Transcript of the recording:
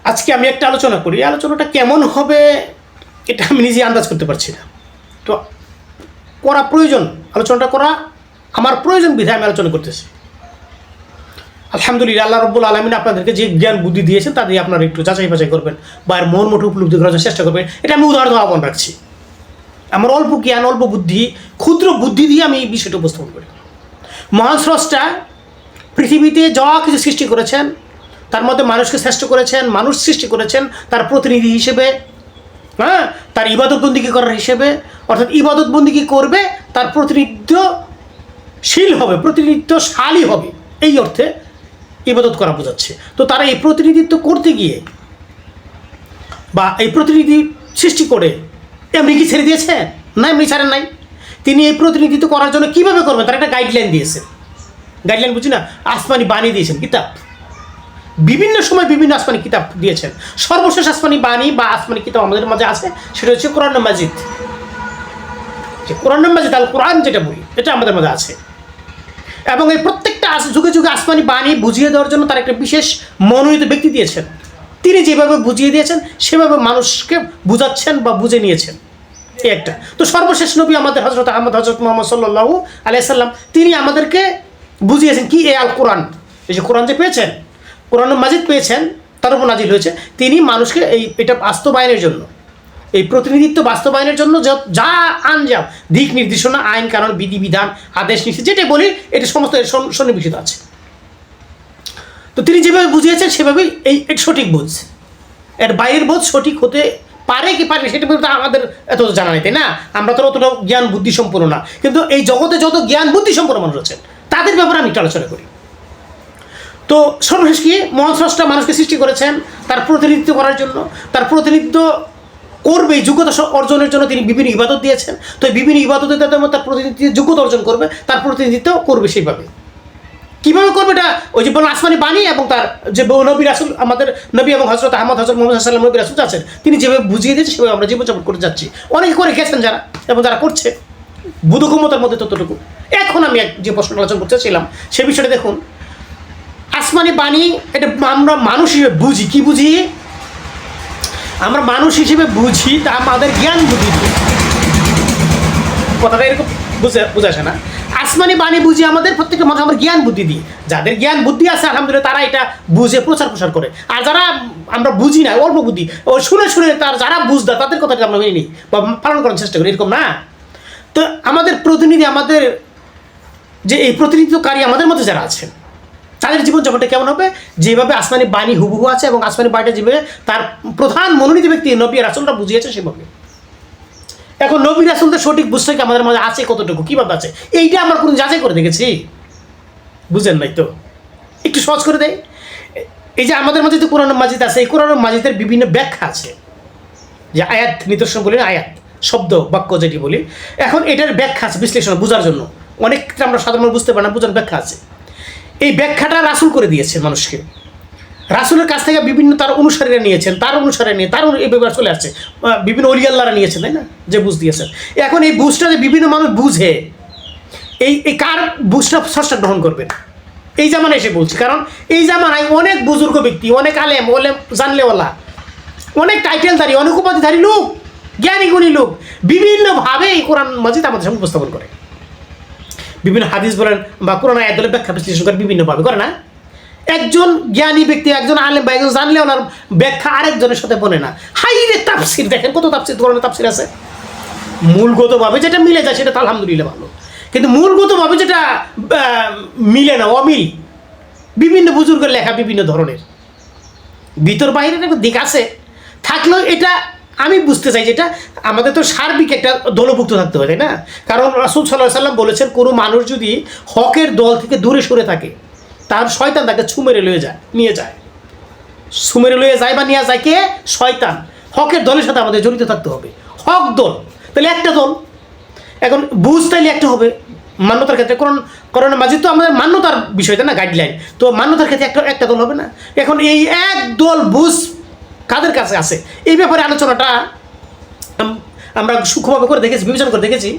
আজকে আমি একটা আলোচনা করি, আলোচনাটা কেমন হবে এটা আমি নিজে আন্দাজ করতে পারছি না। তো করা প্রয়োজন, আলোচনাটা করা আমার প্রয়োজন বিধায় আমি আলোচনা করতেছি। আলহামদুলিল্লাহ, আল্লাহ রব্বুল আলমিন আপনাদেরকে যে জ্ঞান বুদ্ধি দিয়েছেন তা দিয়ে আপনারা একটু যাচাই বাছাই করবেন বা এর মন মোটে উপলব্ধি করার চেষ্টা করবেন, এটা আমি উদাহরণ আহ্বান রাখছি। আমার অল্প জ্ঞান, অল্প বুদ্ধি, ক্ষুদ্র বুদ্ধি দিয়ে আমি এই বিষয়টা উপস্থাপন করি। মহান স্রষ্টা পৃথিবীতে যা কিছু সৃষ্টি করেছেন তার মধ্যে মানুষকে শ্রেষ্ঠ করেছেন, মানুষ সৃষ্টি করেছেন তার প্রতিনিধি হিসেবে, হ্যাঁ, তার ইবাদত বন্দিগি করার হিসেবে, অর্থাৎ ইবাদত বন্দিগি করবে তার প্রতিনিধিত্বশীল হবে, প্রতিনিধিত্বশালী হবে, এই অর্থে ইবাদত করা বোঝাচ্ছে। তো তারা এই প্রতিনিধিত্ব করতে গিয়ে বা এই প্রতিনিধি সৃষ্টি করে এমনি কি ছেড়ে দিয়েছে? না, এমনি ছাড়েন নাই। তিনি এই প্রতিনিধিত্ব করার জন্য কীভাবে করবেন তার একটা গাইডলাইন দিয়েছেন। গাইডলাইন বুঝি না, আসমানি বাণী দিয়েছেন, কিতাব, বিভিন্ন সময় বিভিন্ন আসমানি কিতাব দিয়েছেন। সর্বশেষ আসমানি বাণী বা আসমানি কিতাব আমাদের মাঝে আছে, সেটা হচ্ছে কোরআন মাজিদ। কোরআন মাজিদ, আল কোরআন যেটা বলি, এটা আমাদের মাঝে আছে। এবং এই প্রত্যেকটা যুগে যুগে আসমানি বাণী বুঝিয়ে দেওয়ার জন্য তার একটা বিশেষ মনোনীত ব্যক্তি দিয়েছেন। তিনি যেভাবে বুঝিয়ে দিয়েছেন সেভাবে মানুষকে বুঝাচ্ছেন বা বুঝে নিয়েছেন, এই একটা। তো সর্বশেষ নবী আমাদের হজরত মোহাম্মদ সাল্লাল্লাহু আলাইহি সাল্লাম, তিনি আমাদেরকে বুঝিয়েছেন কি এই আল কোরআন, এই যে কোরআন যে পেয়েছেন, কোরআন মাজিদ পেয়েছেন, তার উপর নাজিল হয়েছে, তিনি মানুষকে এটা বাস্তবায়নের জন্য, এই প্রতিনিধিত্ব বাস্তবায়নের জন্য যা আনজাম, দিক নির্দেশনা, আইন কানুন, বিধিবিধান, আদেশ নিষেধ যেটা বলি, এটা সমস্ত সন্নিবেশিত আছে। তো তিনি যেভাবে বুঝিয়েছেন সেভাবেই এই সঠিক বোঝ। এর বাইরের বোঝ সঠিক হতে পারে কি পারে সেটা বলতে আমাদের এত জানা নেই, তাই না? আমরা তো অতটা জ্ঞান বুদ্ধি সম্পন্ন না, কিন্তু এই জগতে যত জ্ঞান বুদ্ধি সম্পন্ন মানুষ আছেন তাদের ব্যাপারে আমি একটু আলোচনা করি। তো সর্বশেষ কি, মহান স্রষ্টা মানুষকে সৃষ্টি করেছেন তার প্রতিনিধিত্ব করার জন্য, তার প্রতিনিধিত্ব করবে যোগ্যতা অর্জনের জন্য তিনি বিভিন্ন ইবাদত দিয়েছেন। তো এই বিভিন্ন ইবাদতে তাদের মধ্যে তার প্রতিনিধিত্ব যোগ্যতা অর্জন করবে, তার প্রতিনিধিত্ব করবে সেইভাবে। কীভাবে করবে এটা ওই যে বলুন আসমানি বাণী এবং তার যে নবী রাসূল, আমাদের নবী এবং হজরত মোহাম্মদ সাল্লাল্লাহু নবী রাসূল আছেন, তিনি যেভাবে বুঝিয়ে দিয়েছেন সেভাবে আমরা জীবনযাপন করে যাচ্ছি। অনেকে করে গেছেন যারা, এবং যারা করছে বুধক্ষমতার মধ্যে ততটুকু। এখন আমি যে প্রশ্ন আলোচনা করতে চাইলাম সে বিষয়টা দেখুন। আসমানি বাণী এটা আমরা মানুষ হিসেবে বুঝি, কি বুঝি? আমরা মানুষ হিসেবে বুঝি তা আমাদের জ্ঞান বুদ্ধি, কথাটা এরকম বুঝে আসে না। আসমানি বাণী বুঝি আমাদের প্রত্যেকটা মানুষ আমার জ্ঞান বুদ্ধি দিয়ে, যাদের জ্ঞান বুদ্ধি আছে আলহামদুলিল্লাহ তারা এটা বুঝে প্রচার প্রসার করে। আর যারা আমরা বুঝি না, অল্প বুদ্ধি, ও শুনে শুনে তার যারা বুঝদা তাদের কথাটা আমরা মেনে নিই বা পালন করার চেষ্টা করি, এরকম না। তো আমাদের প্রতিনিধি, আমাদের যে এই প্রতিনিধিত্বকারী আমাদের মধ্যে যারা আছেন তাদের জীবনযাপনটা কেমন হবে? যেভাবে আসমানি বাণী হুবহু আছে এবং আসমানি বাণীটা যেভাবে তার প্রধান মনোনীত ব্যক্তি নবী রাসূলরা বুঝিয়েছে সেভাবে। এখন নবী রাসূলদের সঠিক বুঝতে কি আমাদের মাঝে আছে কতটুকু, কীভাবে আছে, এইটা আমরা কোনো যাচাই করে দেখেছি? বুঝেন নাই তো? একটু সহজ করে দেয়। এই যে আমাদের মাঝে যে কোরআন মাজিদ আছে, এই কোরআন মাজিদের বিভিন্ন ব্যাখ্যা আছে, যে আয়াত নিদর্শন বলি না, আয়াত শব্দ বাক্য যেটি বলি, এখন এটার ব্যাখ্যা আছে বিশ্লেষণ বোঝার জন্য। অনেক ক্ষেত্রে আমরা সাধারণ বুঝতে পারি না, বোঝার ব্যাখ্যা আছে। এই ব্যাখ্যাটা রাসূল করে দিয়েছে মানুষকে। রাসূলের কাছ থেকে বিভিন্ন তার অনুসারীরা নিয়েছেন, তার অনুসারে নিয়ে তার এই ব্যাপার চলে আসছে, বিভিন্ন অলি আল্লাহরা নিয়েছেন, তাই না, যে বুঝ দিয়েছেন। এখন এই বুঝটা যে বিভিন্ন মানুষ বুঝে, এই কার বুঝটা স্রষ্টা গ্রহণ করবেন এই জামানায় এসে বলছি। কারণ এই জামানায় অনেক বুজুর্গ ব্যক্তি, অনেক আলেম জানলেওয়ালা, অনেক টাইটেলধারী, অনেক উপাধিধারী লোক, জ্ঞানী গুণী লোক বিভিন্নভাবে এই কোরআন মাজিদ আমাদের সামনে উপস্থাপন করে। বিভিন্ন হাদিস বলেন বা কোরআন আয়াত বলে ব্যাখ্যা বিশ্লেষণ করে বিভিন্নভাবে করে না। একজন জ্ঞানী ব্যক্তি, একজন আলেম বা একজন জানলে ওনার ব্যাখ্যা আরেকজনের সাথে বলে না। হাইরে তাফসির দেখেন, কত তাফসির, ধরনের তাফসির আছে। মূলগতভাবে যেটা মিলে যায় সেটা তো আলহামদুলিল্লাহ ভালো, কিন্তু মূলগতভাবে যেটা মিলে না, অমিল, বিভিন্ন বুজুর্গের লেখা বিভিন্ন ধরনের, ভিতর বাহিরের একটা দিক আছে থাকলেও এটা আমি বুঝতে চাই যেটা আমাদের তো সার্বিক একটা দলভুক্ত থাকতে হয়, তাই না? কারণ রাসূল সাল্লাল্লাহু আলাইহি সাল্লাম বলেছেন, কোনো মানুষ যদি হকের দল থেকে দূরে সরে থাকে তার শয়তান তাকে ছুমেরে নিয়ে যায়, ছুমেরে লয়ে যায় বা নিয়ে যায় কে? শয়তান। হকের দলের সাথে আমাদের জড়িত থাকতে হবে, হক দল, তাহলে একটা দল। এখন বুঝ তাইলে একটা হবে মান্যতার ক্ষেত্রে। কোরআন মাজিদ তো আমাদের মান্যতার বিষয়, তাই না, গাইডলাইন। তো মান্যতার ক্ষেত্রে একটা দল হবে না। এখন এই এক দল বুঝ কাদের কাছে আছে এই ব্যাপারে আলোচনাটা আমরা সূক্ষ্মভাবে করে দেখেছি, বিবেচনা করে দেখেছি।